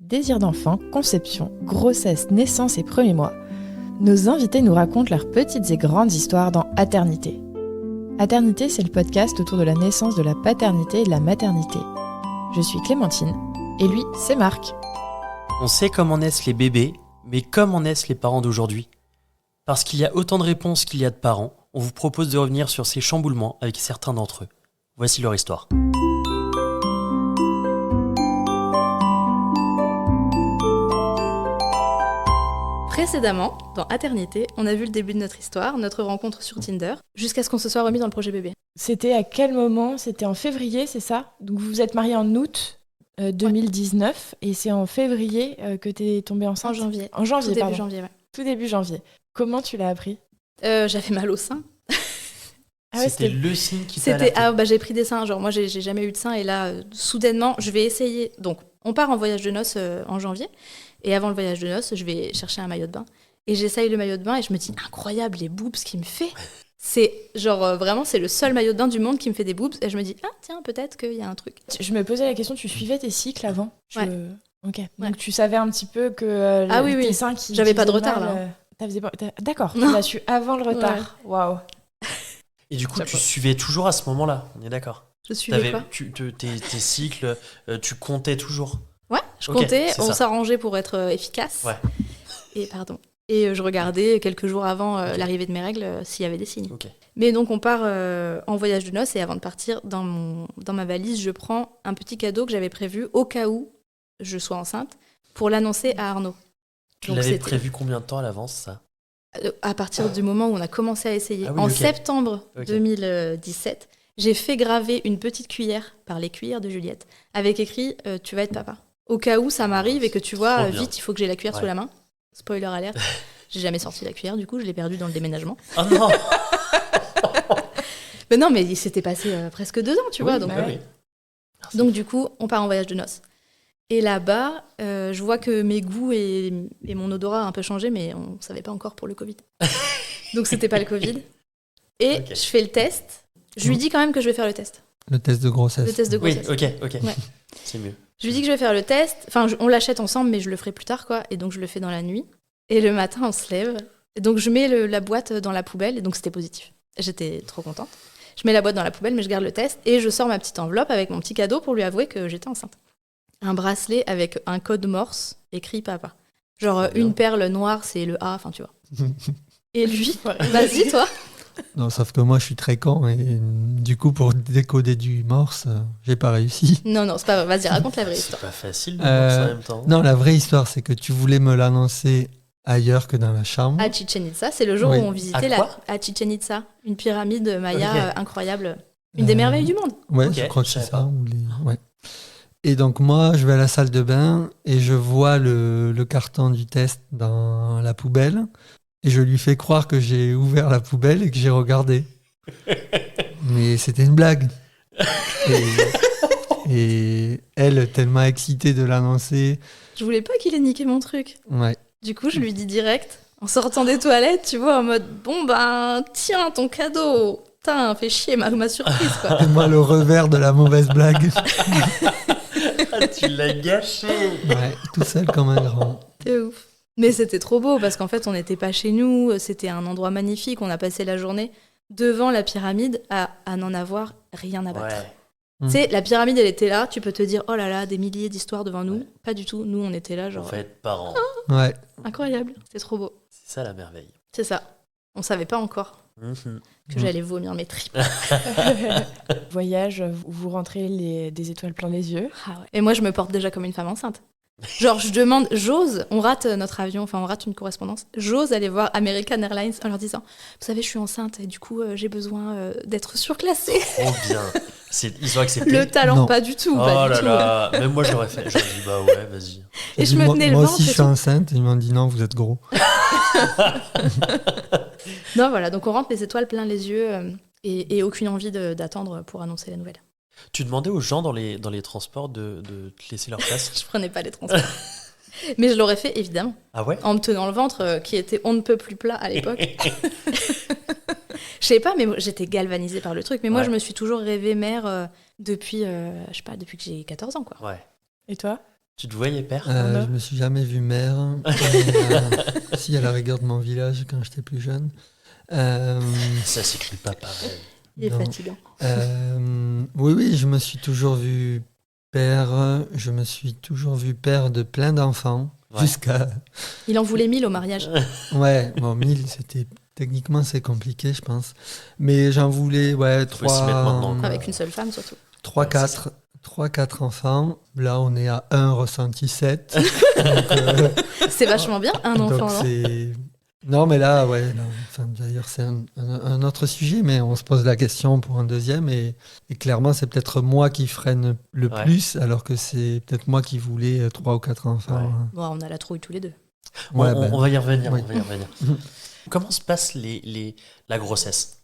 Désir d'enfant, conception, grossesse, naissance et premiers mois, nos invités nous racontent leurs petites et grandes histoires dans Aternité. Aternité, c'est le podcast autour de la naissance, de la paternité et de la maternité. Je suis Clémentine, et lui, c'est Marc. On sait comment naissent les bébés, mais comment naissent les parents d'aujourd'hui ? Parce qu'il y a autant de réponses qu'il y a de parents, on vous propose de revenir sur ces chamboulements avec certains d'entre eux. Voici leur histoire. Précédemment, dans Aternité, on a vu le début de notre histoire, notre rencontre sur Tinder, jusqu'à ce qu'on se soit remis dans le projet bébé. C'était à quel moment ? C'était en février, c'est ça ? Donc vous vous êtes mariés en août 2019, et c'est en février que t'es tombée enceinte ? En janvier. En janvier, Tout début pardon. janvier, ouais. Tout début janvier. Comment tu l'as appris ? J'avais mal au sein. Ah ouais, C'était le signe qui t'a alerté. J'ai pris des seins, genre moi j'ai jamais eu de seins, et là, soudainement, je vais essayer. Donc, on part en voyage de noces en janvier, et avant le voyage de noces, je vais chercher un maillot de bain. Et j'essaye le maillot de bain et je me dis, incroyable les boobs qu'il me fait. C'est genre vraiment, c'est le seul maillot de bain du monde qui me fait des boobs. Et je me dis, ah tiens, peut-être qu'il y a un truc. Je me posais la question, tu suivais tes cycles avant ? Ouais. Ok. Ouais. Donc tu savais un petit peu que tes seins qui J'avais pas de faisaient retard, mal, là. D'accord, tu Non. l'as su avant le retard. Waouh. Et du coup, Chapeau. tu suivais toujours à ce moment-là, on est d'accord ? Je suivais quoi ? Tes cycles, tu comptais toujours ? Ouais, je Ok, comptais, c'est on ça. s'arrangeait pour être efficace. Ouais. Et je regardais quelques jours avant l'arrivée de mes règles s'il y avait des signes. Ok. Mais donc on part en voyage de noces, et avant de partir, dans ma valise, je prends un petit cadeau que j'avais prévu au cas où je sois enceinte, pour l'annoncer à Arnaud. Tu Donc l'avais c'était prévu combien de temps à l'avance, ça ? à partir du moment où on a commencé à essayer. Ah oui, En ok. septembre Ok. 2017, j'ai fait graver une petite cuillère par les cuillères de Juliette, avec écrit « Tu vas être papa ». Au cas où ça m'arrive et que tu vois, Trop bien. vite, il faut que j'ai la cuillère Ouais. sous la main. Spoiler alerte, j'ai jamais sorti la cuillère, du coup, je l'ai perdue dans le déménagement. Oh non. Mais non, mais il s'était passé presque 2 ans, tu vois. Donc, bah oui. donc du coup, on part en voyage de noces. Et là-bas, je vois que mes goûts et mon odorat ont un peu changé, mais on ne savait pas encore pour le Covid. Donc c'était pas le Covid. Et Ok. je fais le test. Je lui dis quand même que je vais faire le test. Le test de grossesse. Le test de Oui, grossesse. ok. Ouais. C'est mieux. Je lui dis que je vais faire le test. Enfin, on l'achète ensemble, mais je le ferai plus tard, quoi. Et donc, je le fais dans la nuit. Et le matin, on se lève. Et donc, je mets la boîte dans la poubelle. Et donc, c'était positif. J'étais trop contente. Je mets la boîte dans la poubelle, mais je garde le test. Et je sors ma petite enveloppe avec mon petit cadeau pour lui avouer que j'étais enceinte. Un bracelet avec un code Morse écrit papa. Genre, Trop bien. une perle noire, c'est le A, enfin, tu vois. Et lui, vas-y, toi. Non, sauf que moi, je suis très con et du coup, pour décoder du morse, j'ai pas réussi. Non, c'est pas vrai. Vas-y, raconte la vraie C'est histoire. pas facile de voir ça en même temps. Non, la vraie histoire, c'est que tu voulais me l'annoncer ailleurs que dans la chambre. À Chichen Itza, c'est le jour Oui. où on visitait À quoi à Chichen Itza, une pyramide maya Ok. incroyable. Une des merveilles du monde. Ouais, Ok, je crois que je c'est savais ça. pas. Ouais. Et donc, moi, je vais à la salle de bain et je vois le carton du test dans la poubelle. Et je lui fais croire que j'ai ouvert la poubelle et que j'ai regardé. Mais c'était une blague. Et elle, tellement excitée de l'annoncer. Je voulais pas qu'il ait niqué mon truc. Ouais. Du coup, je lui dis direct, en sortant des toilettes, tu vois, en mode bon ben, tiens ton cadeau. Putain, fais chier ma surprise quoi. Et moi, le revers de la mauvaise blague. Ah, tu l'as gâché. Ouais, tout seul comme un grand. C'est ouf. Mais c'était trop beau parce qu'en fait, on n'était pas chez nous, c'était un endroit magnifique. On a passé la journée devant la pyramide à n'en avoir rien à battre. Ouais. Tu sais, la pyramide, elle était là, tu peux te dire, oh là là, des milliers d'histoires devant nous. Ouais. Pas du tout, nous, on était là, On genre, va être parents. Ouais. incroyable, c'est trop beau. C'est ça la merveille. C'est ça. On savait pas encore Mhm. que j'allais vomir mes tripes. Voyage où vous rentrez des étoiles plein les yeux. Ah ouais. Et moi, je me porte déjà comme une femme enceinte. Genre, j'ose, on rate notre avion, enfin, on rate une correspondance, j'ose aller voir American Airlines en leur disant, vous savez, je suis enceinte et du coup, j'ai besoin d'être surclassée. Trop bien. Ils ont accepté. Le talent, Non. pas du tout, Oh pas du là tout. là. Même moi, j'aurais fait. J'aurais dit, bah ouais, vas-y. Et je me moi, tenais le moi ventre aussi, je et suis tout. enceinte. Ils m'ont dit non, vous êtes gros. Non, voilà, donc on rentre les étoiles plein les yeux et aucune envie d'attendre pour annoncer la nouvelle. Tu demandais aux gens dans les transports de te laisser leur place. Je prenais pas les transports. Mais je l'aurais fait, évidemment. Ah ouais? En me tenant le ventre, qui était on ne peut plus plat à l'époque. Je sais pas, mais moi, j'étais galvanisée par le truc. Mais moi, Ouais. je me suis toujours rêvée mère depuis, je sais pas, depuis que j'ai 14 ans, quoi. Ouais. Et toi ? Tu te voyais père Je me suis jamais vu maire. Si, à la rigueur de mon village quand j'étais plus jeune. Ça s'écrit pas pareil. Il est Non. fatigant. Oui, je me suis toujours vu père. Je me suis toujours vu père de plein d'enfants. Ouais. Jusqu'à... Il en voulait 1000 au mariage. Ouais, bon, 1000, c'était... Techniquement, c'est compliqué, je pense. Mais j'en voulais, Faut s'y mettre maintenant, quoi. Avec une seule femme, surtout. 3-4 enfants. Là, on est à 1 ressenti 7. C'est vachement bien, un enfant, Donc non c'est... Non, mais là, enfin, d'ailleurs, c'est un autre sujet, mais on se pose la question pour un deuxième. Et clairement, c'est peut-être moi qui freine le Ouais. plus, alors que c'est peut-être moi qui voulais 3 ou 4 enfants. Ouais. Bon, on a la trouille tous les deux. Ouais, On va y revenir. oui. On va y revenir. Comment se passe la grossesse?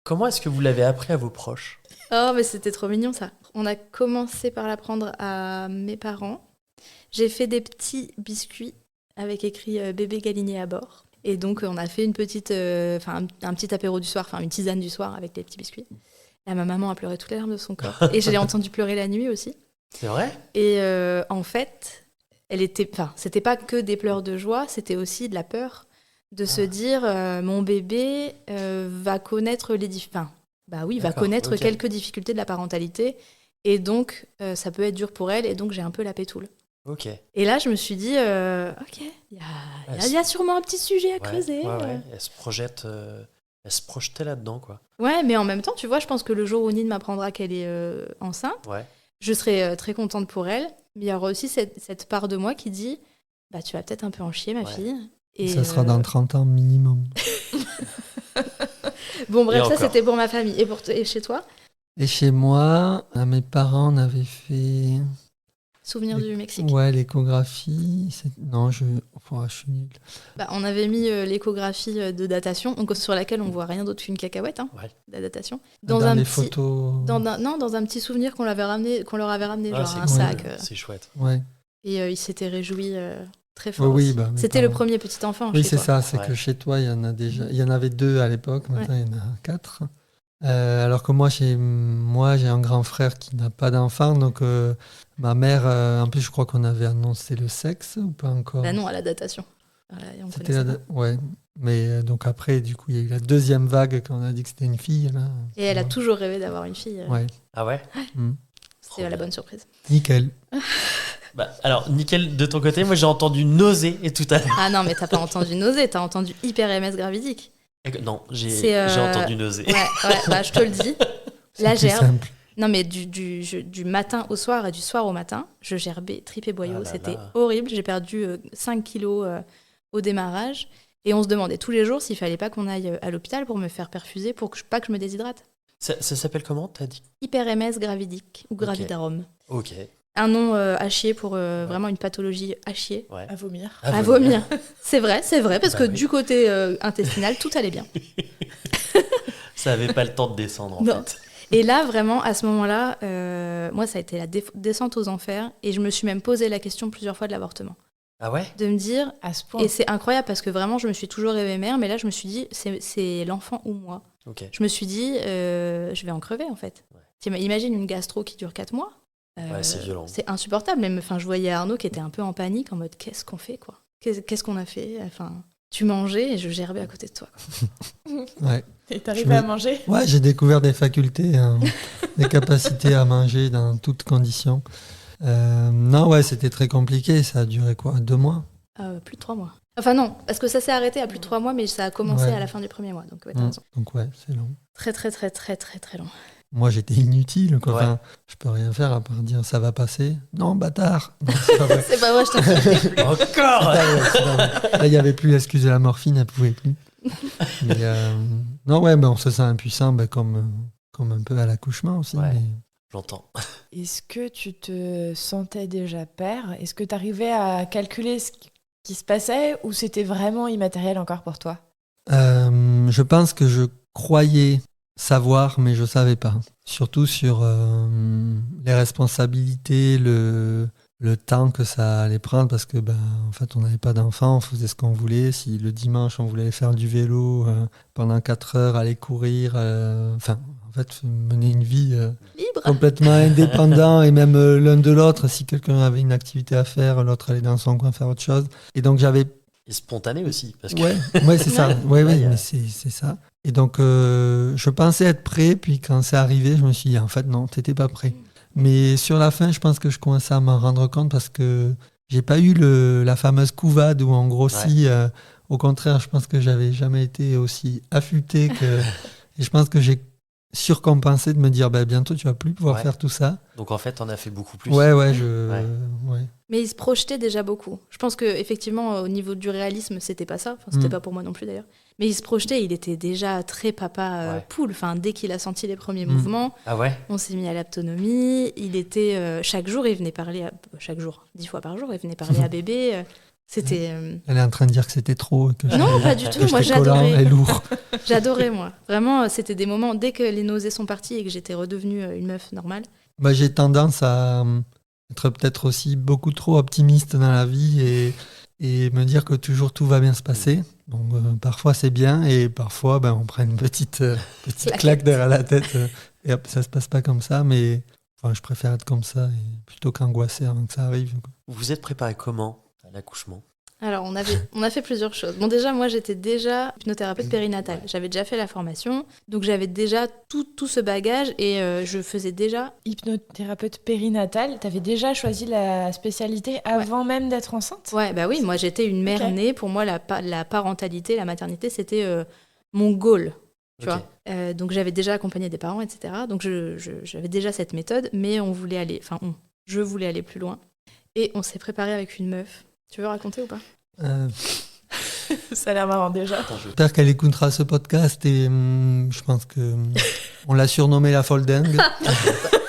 Comment est-ce que vous l'avez appris à vos proches? Oh, mais c'était trop mignon ça. On a commencé par l'apprendre à mes parents. J'ai fait des petits biscuits avec écrit bébé galinier à bord. Et donc, on a fait une petite, un petit apéro du soir, enfin une tisane du soir avec des petits biscuits. Et ma maman a pleuré toutes les larmes de son corps. Et je l'ai entendu pleurer la nuit aussi. C'est vrai? Et en fait, c'était pas que des pleurs de joie, c'était aussi de la peur de se dire mon bébé va connaître va connaître ok. quelques difficultés de la parentalité et donc ça peut être dur pour elle et donc j'ai un peu la pétoule. Ok. Et là, je me suis dit ok, il y a sûrement un petit sujet à creuser. Ouais. Elle se projetait là-dedans, quoi. Ouais, mais en même temps, tu vois, je pense que le jour où Nine m'apprendra qu'elle est enceinte, Ouais. je serai très contente pour elle. Mais il y aura aussi cette part de moi qui dit bah, tu vas peut-être un peu en chier, ma fille. Et Ça sera dans 30 ans minimum. Bon, bref, Et ça encore. c'était pour ma famille. Et chez toi Et chez moi, mes parents, on avait fait Souvenir du Mexique. l'échographie. Non, je suis nul. Bah, on avait mis l'échographie de datation, donc sur laquelle on voit rien d'autre qu'une cacahuète, Ouais. la datation. Dans un les petit, photos. dans un petit souvenir qu'on leur avait ramené, Ah, genre c'est un cool. sac. C'est chouette. Ouais. Et ils s'étaient réjouis très fort. Oui, aussi. bah, mes C'était le parents. premier petit enfant. Oui, chez c'est toi. ça. C'est Ouais. que chez toi, il y en a déjà. Il y en avait 2 à l'époque. Maintenant, il y en a 4. Alors que moi, j'ai un grand frère qui n'a pas d'enfant. Donc, ma mère, en plus, je crois qu'on avait annoncé le sexe ou pas encore. Bah non, à la datation. Voilà, et on C'était connaissait pas. ouais. Mais donc après, du coup, il y a eu la deuxième vague quand on a dit que c'était une fille. Là. Et elle a Ouais. toujours rêvé d'avoir une fille. Ouais. Ah ouais? Mm. C'était la bonne surprise. Nickel. Bah, alors, nickel de ton côté. Moi, j'ai entendu nausée et tout à l'heure. Ah non, mais t'as pas entendu nausée, t'as entendu hyper MS gravidique. Non, j'ai C'est, entendu nausée. Ouais, bah je te le dis. C'est La plus gerbe. simple. Non, mais du matin au soir et du soir au matin, je gerbais tripes et boyaux. Ah là C'était là. horrible. J'ai perdu 5 kilos au démarrage. Et on se demandait tous les jours s'il fallait pas qu'on aille à l'hôpital pour me faire perfuser pour pas que je me déshydrate. Ça s'appelle comment, t'as dit? Hyper MS gravidique ou gravidarum. Ok. Un nom à chier pour vraiment une pathologie à chier. Ouais. À vomir. À vomir. C'est vrai, parce Bah que oui. du côté intestinal, tout allait bien. Ça avait pas le temps de descendre, en Non. fait. Et là, vraiment, à ce moment-là, moi, ça a été la descente aux enfers. Et je me suis même posé la question plusieurs fois de l'avortement. Ah ouais? De me dire, À ce point. et c'est incroyable parce que vraiment, je me suis toujours rêvée mère, mais là, je me suis dit, c'est l'enfant ou moi. Ok. Je me suis dit, je vais en crever, en fait. Imagine une gastro qui dure 4 mois. Ouais, c'est violent. C'est insupportable. Même, je voyais Arnaud qui était un peu en panique, en mode, qu'est-ce qu'on fait, quoi? Qu'est-ce qu'on a fait? Enfin, tu mangeais et je gerbais à côté de toi, quoi. Ouais. Et t'arrivais à manger? Ouais, j'ai découvert des facultés, des capacités à manger dans toutes conditions. Non, ouais, c'était très compliqué. Ça a duré quoi? 2 mois? Plus de 3 mois. Enfin non, parce que ça s'est arrêté à plus de 3 mois, mais ça a commencé Ouais. à la fin du premier mois. Donc ouais, t'as raison. Donc ouais, c'est long. Très très très très très très long. Moi, j'étais inutile. Quoi. Ouais. Enfin, je peux rien faire à part dire ça va passer. Non, bâtard. Non, c'est pas vrai. C'est pas vrai, je t'en prie. Encore! Ah ouais, c'est pas vrai. Là, il n'y avait plus l'excuse de la morphine, elle pouvait plus. Mais, non, ouais, on se sent impuissant, comme un peu à l'accouchement aussi. Ouais. mais- J'entends. Est-ce que tu te sentais déjà père? Est-ce que tu arrivais à calculer ce qui se passait ou c'était vraiment immatériel encore pour toi? Je pense que je croyais savoir, mais je savais pas. Surtout sur les responsabilités, le temps que ça allait prendre, parce que en fait, on n'avait pas d'enfants, on faisait ce qu'on voulait. Si le dimanche, on voulait faire du vélo pendant 4 heures, aller courir, en fait, mener une vie Libre. complètement indépendant et même l'un de l'autre. Si quelqu'un avait une activité à faire, l'autre allait dans son coin faire autre chose. Et donc j'avais... Et spontané aussi. Parce que... Ouais, c'est ça. Ouais, il y a- mais c'est ça. Et donc je pensais être prêt, puis quand c'est arrivé, je me suis dit, en fait, non, t'étais pas prêt. Mais sur la fin, je pense que je commençais à m'en rendre compte parce que j'ai pas eu la fameuse couvade où on grossit. Au contraire, je pense que j'avais jamais été aussi affûté que... Et je pense que j'ai surcompensé de me dire, bientôt tu vas plus pouvoir faire tout ça. Donc en fait, on a fait beaucoup plus. Ouais. Mais il se projetait déjà beaucoup. Je pense qu'effectivement, au niveau du réalisme, c'était pas ça. Enfin, c'était pas pour moi non plus d'ailleurs. Mais il se projetait, il était déjà très papa poule. Enfin, dès qu'il a senti les premiers mouvements, on s'est mis à l'autonomie. Il était chaque jour, il venait parler, 10 fois par jour, il venait parler à bébé. C'était. Elle est en train de dire que c'était trop. Non, pas du tout. Moi, j'étais collant j'adorais. et lourd. J'adorais, moi. Vraiment, c'était des moments, dès que les nausées sont parties et que j'étais redevenue une meuf normale. J'ai tendance à être peut-être aussi beaucoup trop optimiste dans la vie et me dire que toujours tout va bien se passer. Donc parfois c'est bien et parfois on prend une petite claque derrière la tête et hop, ça se passe pas comme ça. Mais je préfère être comme ça plutôt qu'angoisser avant que ça arrive. Vous êtes préparé comment à l'accouchement ? Alors, on a fait plusieurs choses. Bon, déjà, moi, j'étais déjà hypnothérapeute périnatale. J'avais déjà fait la formation, donc j'avais déjà tout ce bagage et je faisais déjà... Hypnothérapeute périnatale, t'avais déjà choisi la spécialité avant même d'être enceinte ? Ouais, oui, moi, j'étais une mère née. Pour moi, la parentalité, la maternité, c'était mon goal, tu vois. Donc, j'avais déjà accompagné des parents, etc. Donc, j'avais déjà cette méthode, mais je voulais aller plus loin. Et on s'est préparé avec une meuf. Tu veux raconter ou pas ? Ça a l'air marrant déjà. J'espère qu'elle écoutera ce podcast et je pense que on l'a surnommée la folle dingue.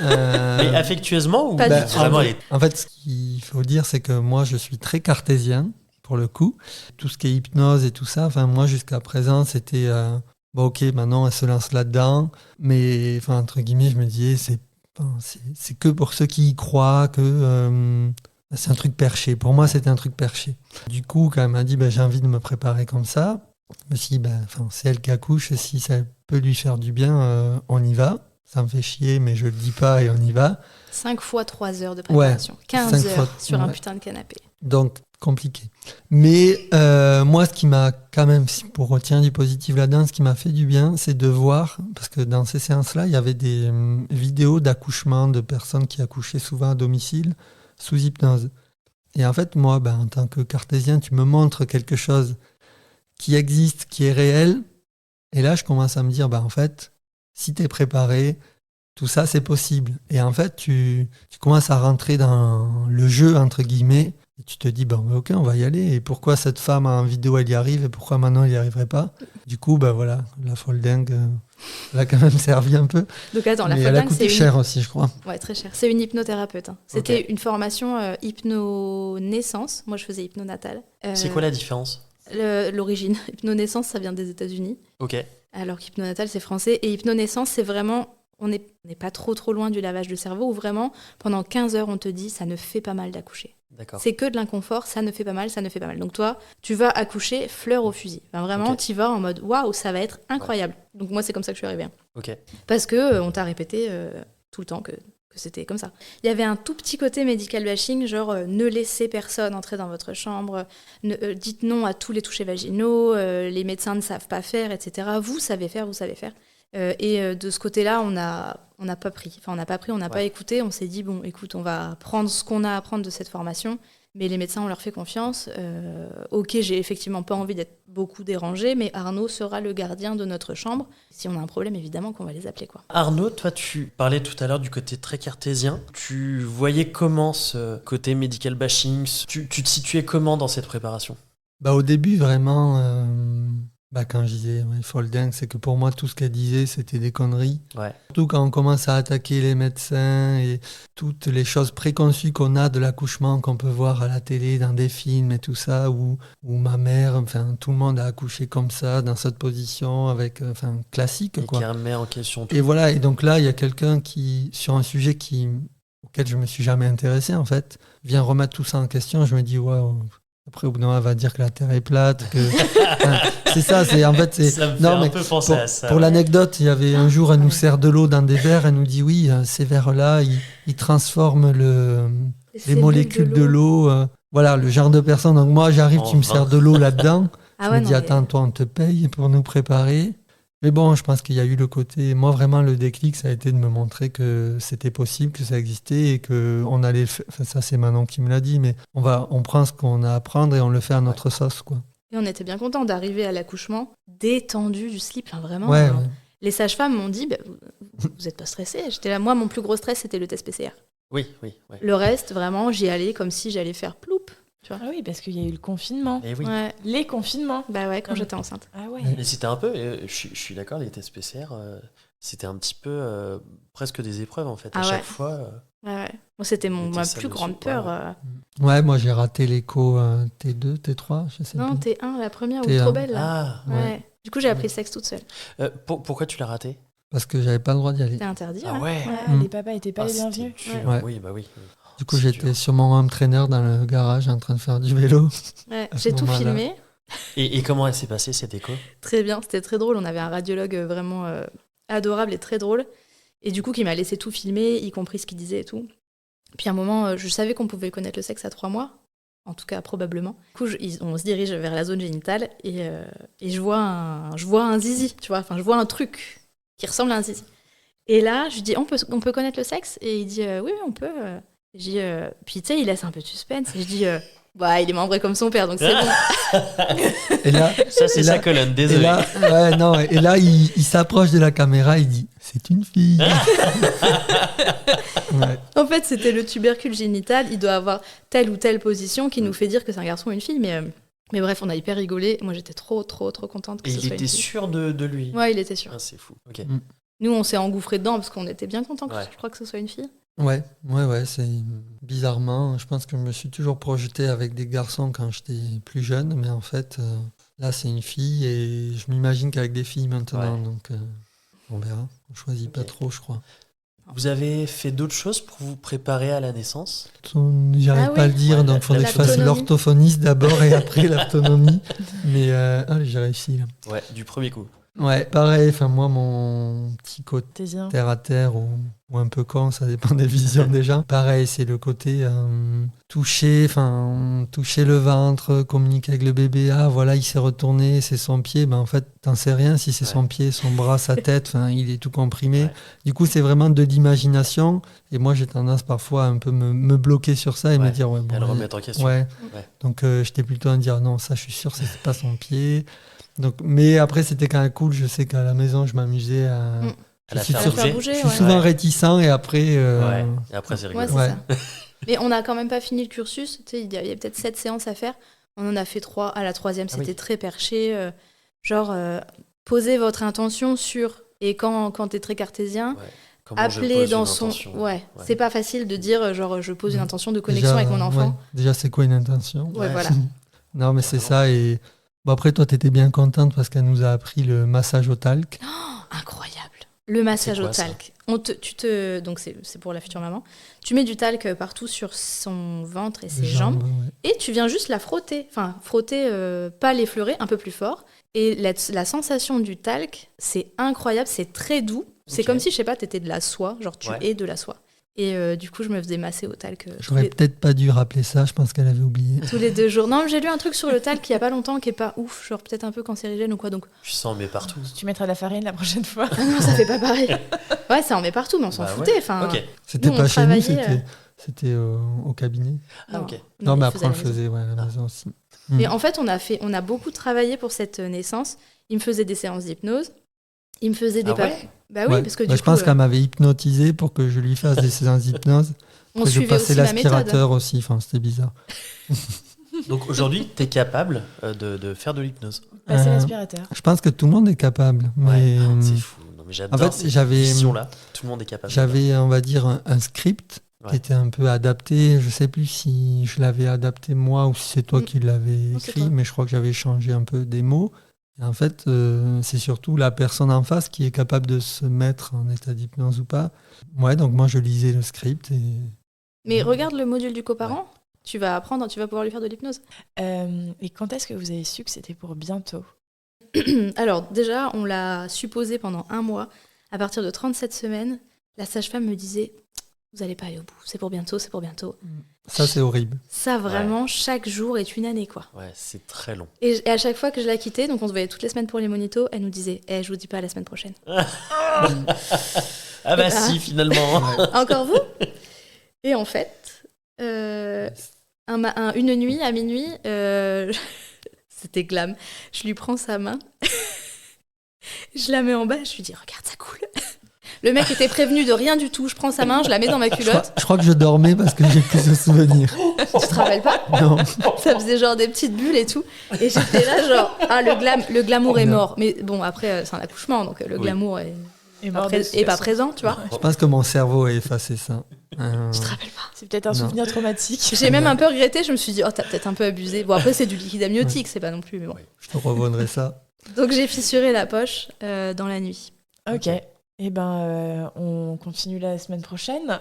Mais affectueusement ou pas du tout. Vraiment, En fait, ce qu'il faut dire, c'est que moi, je suis très cartésien pour le coup. Tout ce qui est hypnose et tout ça, moi, jusqu'à présent, c'était ok, maintenant, elle se lance là-dedans. Mais entre guillemets, je me disais, c'est que pour ceux qui y croient, que c'est un truc perché. Pour moi, c'était un truc perché. Du coup, quand elle m'a dit, j'ai envie de me préparer comme ça, je me suis dit, c'est elle qui accouche, si ça peut lui faire du bien, on y va. Ça me fait chier, mais je le dis pas et on y va. 5 fois 3 heures de préparation. 15 heures sur un putain de canapé. Donc, compliqué. Mais moi, ce qui m'a quand même, pour retirer du positif là-dedans, ce qui m'a fait du bien, c'est de voir, parce que dans ces séances-là, il y avait des vidéos d'accouchement de personnes qui accouchaient souvent à domicile, sous hypnose. Et en fait, moi, en tant que cartésien, tu me montres quelque chose qui existe, qui est réel. Et là, je commence à me dire, en fait, si tu es préparé, tout ça, c'est possible. Et en fait, tu commences à rentrer dans le jeu, entre guillemets, et tu te dis, ok, on va y aller. Et pourquoi cette femme en vidéo, elle y arrive, et pourquoi maintenant, elle n'y arriverait pas ? Du coup, voilà, la folle dingue, elle a quand même servi un peu. Donc attends, la mais folle elle a dingue, coûté cher aussi, je crois. Ouais, très cher. C'est une hypnothérapeute. C'était une formation hypno-naissance. Moi, je faisais hypno-natale. C'est quoi la différence ? L'origine. Hypno-naissance, ça vient des États-Unis. Ok. Alors qu'hypno-natale, c'est français. Et hypno-naissance, c'est vraiment... On n'est pas trop loin du lavage de cerveau où vraiment, pendant 15 heures, on te dit ça ne fait pas mal d'accoucher. D'accord. C'est que de l'inconfort, ça ne fait pas mal, ça ne fait pas mal. Donc toi, tu vas accoucher fleur au fusil. Vraiment, tu vas en mode waouh, ça va être incroyable. Ouais. Donc moi, c'est comme ça que je suis arrivée. Ok. Parce que on t'a répété tout le temps que c'était comme ça. Il y avait un tout petit côté medical bashing, genre ne laissez personne entrer dans votre chambre, dites non à tous les touchés vaginaux, les médecins ne savent pas faire, etc. Vous savez faire. Et de ce côté-là, on n'a pas pris. Enfin, on n'a pas pris, on n'a pas écouté. On s'est dit, bon, écoute, on va prendre ce qu'on a à prendre de cette formation. Mais les médecins, on leur fait confiance. Ok, j'ai effectivement pas envie d'être beaucoup dérangée, mais Arnaud sera le gardien de notre chambre. Si on a un problème, évidemment qu'on va les appeler, quoi. Arnaud, toi, tu parlais tout à l'heure du côté très cartésien. Tu voyais comment ce côté medical bashing ? Tu te situais comment dans cette préparation ? Au début, vraiment... quand je disais folle dingue, c'est que pour moi, tout ce qu'elle disait, c'était des conneries. Ouais. Surtout quand on commence à attaquer les médecins et toutes les choses préconçues qu'on a de l'accouchement, qu'on peut voir à la télé, dans des films et tout ça, où ma mère, tout le monde a accouché comme ça, dans cette position, avec, classique. Et quoi. qui remet en question tout. Et voilà, et donc là, il y a quelqu'un qui, sur un sujet auquel je ne me suis jamais intéressé, en fait, vient remettre tout ça en question. Je me dis, waouh. Après, au bout d'un moment, elle va dire que la Terre est plate. Enfin, c'est ça, en fait... Ça me fait un peu penser à ça. Pour l'anecdote, il y avait un jour, elle nous sert de l'eau dans des verres, elle nous dit oui, ces verres-là, ils transforment les molécules de l'eau. Voilà, le genre de personne. Donc moi, j'arrive, tu me sers de l'eau là-dedans. Je me dis, attends, toi, on te paye pour nous préparer. Mais bon, je pense qu'il y a eu le côté... Moi, vraiment, le déclic, ça a été de me montrer que c'était possible, que ça existait et qu'on allait le faire. Enfin, ça, c'est Manon qui me l'a dit, mais on prend ce qu'on a à prendre et on le fait à notre sauce, quoi. Et on était bien contents d'arriver à l'accouchement détendu du slip, enfin, vraiment. Ouais. Les sages-femmes m'ont dit, vous n'êtes pas stressés. J'étais là, moi, mon plus gros stress, c'était le test PCR. Oui. Le reste, vraiment, j'y allais comme si j'allais faire ploup. Tu vois. Ah oui, parce qu'il y a eu le confinement. Et oui. Ouais. Les confinements. Bah ouais, quand j'étais enceinte. Ah ouais. Mais c'était un peu, je suis d'accord, les tests PCR, c'était un petit peu presque des épreuves en fait. À chaque fois. Ouais. Moi, c'était ma plus grande peur. Ouais, moi j'ai raté l'écho T2, T3, je sais Non, plus. T1, la première, T1. ou trop belle. Là. Ah, ouais. Du coup, j'ai appris le sexe toute seule. pourquoi tu l'as raté? Parce que j'avais pas le droit d'y aller. C'était interdit. Ah ouais. Les papas étaient pas les bienvenus. Ouais. Oui, bah oui. Du coup, j'étais sur mon home trainer dans le garage en train de faire du vélo. Ouais. À ce J'ai tout moment-là. filmé. Et comment elle s'est passée cette écho? Très bien, c'était très drôle. On avait un radiologue vraiment adorable et très drôle. Et du coup, qui m'a laissé tout filmer, y compris ce qu'il disait et tout. Puis à un moment, je savais qu'on pouvait connaître le sexe à 3 mois. En tout cas, probablement. Du coup, on se dirige vers la zone génitale et je vois un zizi, tu vois. Enfin, je vois un truc qui ressemble à un zizi. Et là, je lui dis, on peut connaître le sexe? Et il dit, oui, on peut. Je dis, puis tu sais, il laisse un peu de suspense. Et je dis, il est membré comme son père, donc c'est bon. Et là, Ça, c'est sa colonne, désolé. Et là, il s'approche de la caméra, il dit c'est une fille. Ouais. En fait, c'était le tubercule génital. Il doit avoir telle ou telle position qui nous fait dire que c'est un garçon ou une fille. Mais bref, on a hyper rigolé. Moi, j'étais trop contente que Et ce il soit était une fille. sûr de lui? Ouais, il était sûr. Ah, c'est fou. Ok. Nous, on s'est engouffrés dedans parce qu'on était bien contents que Ouais. je crois que ce soit une fille. Ouais, c'est bizarrement, je pense que je me suis toujours projeté avec des garçons quand j'étais plus jeune, mais en fait, là, c'est une fille et je m'imagine qu'avec des filles maintenant, donc on verra. On choisit pas trop, je crois. Vous avez fait d'autres choses pour vous préparer à la naissance? J'arrive pas à le dire, Ouais, donc il faudrait que je fasse l'autonomie. l'orthophoniste d'abord et après l'autonomie. Mais j'ai réussi là. Ouais, du premier coup. Ouais, pareil, moi, mon petit côté T'es bien. terre à terre ou un peu con, ça dépend des visions des gens. Pareil, c'est le côté toucher le ventre, communiquer avec le bébé. Ah, voilà, il s'est retourné, c'est son pied. En fait, t'en sais rien si c'est son pied, son bras, sa tête. Il est tout comprimé. Ouais. Du coup, c'est vraiment de l'imagination. Et moi, j'ai tendance parfois à un peu me bloquer sur ça et me dire, Et le remettre en question. Ouais. Ouais. Donc, j'étais plutôt à me dire, non, ça, je suis sûr, c'est pas son pied. Donc, mais après, c'était quand même cool. Je sais qu'à la maison, je m'amusais à. À la Je suis faire sûr- bouger. bouger, Je suis souvent réticent et après. Ouais. Et après, c'est rigolo. Ouais, c'est Ouais. ça. Mais on n'a quand même pas fini le cursus. Tu sais, il y avait peut-être 7 séances à faire. On en a fait 3. À la 3e, Ah c'était oui. très perché. Posez votre intention sur. Et quand tu es très cartésien, Ouais. Comment je appeler pose dans une son. intention. Ouais, c'est pas facile de dire, je pose une intention de connexion Déjà, avec mon enfant. Déjà, c'est quoi une intention? Ouais, voilà. Non, mais c'est ça. Et bon, après, toi, tu étais bien contente parce qu'elle nous a appris le massage au talc. Incroyable. Le massage C'est quoi, au talc. Donc c'est pour la future maman. Tu mets du talc partout sur son ventre et ses Les jambes. ouais. Et tu viens juste la frotter. Enfin, frotter, pas l'effleurer, un peu plus fort. Et la sensation du talc, c'est incroyable, c'est très doux. C'est Ok. comme si, je sais pas, t'étais de la soie. Genre, tu Ouais. es de la soie. Et du coup, je me faisais masser au talc J'aurais peut-être pas dû rappeler ça. Je pense qu'elle avait oublié. tous les 2 jours. Non, mais j'ai lu un truc sur le talc il y a pas longtemps qui est pas ouf. Genre, peut-être un peu cancérigène ou quoi. Donc, Puis ça en met partout. Tu mettras de la farine la prochaine fois. ah non, ça fait pas pareil. Ouais, ça en met partout, mais on s'en Bah ouais. foutait. Enfin, Ok. C'était Nous, on pas chez nous, travaillait, c'était au cabinet. Ah, ok. Non, mais il après, on le faisait à la maison. faisait ouais, à la maison aussi. Et en fait, on a beaucoup travaillé pour cette naissance. Il me faisait des séances d'hypnose. Il me faisait des Ah ouais Bah oui, Ouais. parce que Bah, du je coup, pense qu'elle m'avait hypnotisé pour que je lui fasse des séances d'hypnose. on Après, je suivait aussi passais la méthode. l'aspirateur aussi. Enfin, c'était bizarre. Donc aujourd'hui, tu es capable de faire de l'hypnose. Passer Euh, l'aspirateur. Je pense que tout le monde est capable. Mais, Ouais. C'est fou. Non, mais j'adore en fait, cette j'avais- vision-là. Tout le monde est capable. j'avais, on va dire, un script Ouais. qui était un peu adapté. Je sais plus si je l'avais adapté moi ou si c'est toi qui l'avais Non, c'est écrit, toi. mais je crois que j'avais changé un peu des mots. Et en fait, c'est surtout la personne en face qui est capable de se mettre en état d'hypnose ou pas. Ouais, donc moi, je lisais le script et Mais regarde le module du coparent. Tu vas apprendre, tu vas pouvoir lui faire de l'hypnose. Et quand est-ce que vous avez su que c'était pour bientôt ? Alors déjà, on l'a supposé pendant 1 mois. À partir de 37 semaines, la sage-femme me disait « Vous allez pas aller au bout, c'est pour bientôt, c'est pour bientôt. » Ça, c'est horrible. Ça, vraiment, chaque jour est une année, quoi. Ouais, c'est très long. Et à chaque fois que je la quittais, donc on se voyait toutes les semaines pour les monitos, elle nous disait je vous dis pas la semaine prochaine. Ah bah si, finalement. Encore vous ? Et en fait, une nuit, à minuit, c'était glam. Je lui prends sa main, je la mets en bas, je lui dis regarde, ça coule. Le mec était prévenu de rien du tout. Je prends sa main, je la mets dans ma culotte. Je crois que je dormais parce que j'ai plus de souvenirs. Tu te rappelles pas ? Non. Ça faisait genre des petites bulles et tout. Et j'étais là genre, le glamour est mort. Mais bon, après, c'est un accouchement, donc le glamour est pas présent, tu vois. Je pense que mon cerveau a effacé ça. Tu te rappelles pas ? C'est peut-être un souvenir traumatique. J'ai même un peu regretté, je me suis dit, oh, t'as peut-être un peu abusé. Bon, après, c'est du liquide amniotique, c'est pas non plus, mais bon. Je te revaudrai ça. Donc j'ai fissuré la poche dans la nuit. Ok. Eh ben, on continue la semaine prochaine.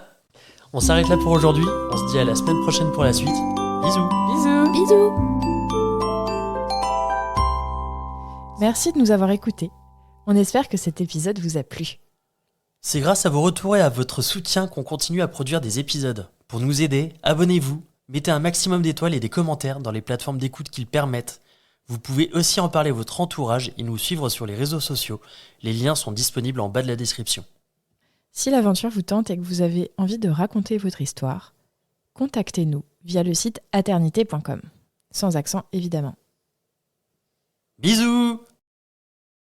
On s'arrête là pour aujourd'hui. On se dit à la semaine prochaine pour la suite. Bisous. Bisous. Bisous. Merci de nous avoir écoutés. On espère que cet épisode vous a plu. C'est grâce à vos retours et à votre soutien qu'on continue à produire des épisodes. Pour nous aider, abonnez-vous, mettez un maximum d'étoiles et des commentaires dans les plateformes d'écoute qui le permettent. Vous pouvez aussi en parler à votre entourage et nous suivre sur les réseaux sociaux. Les liens sont disponibles en bas de la description. Si l'aventure vous tente et que vous avez envie de raconter votre histoire, contactez-nous via le site aternité.com. Sans accent, évidemment. Bisous!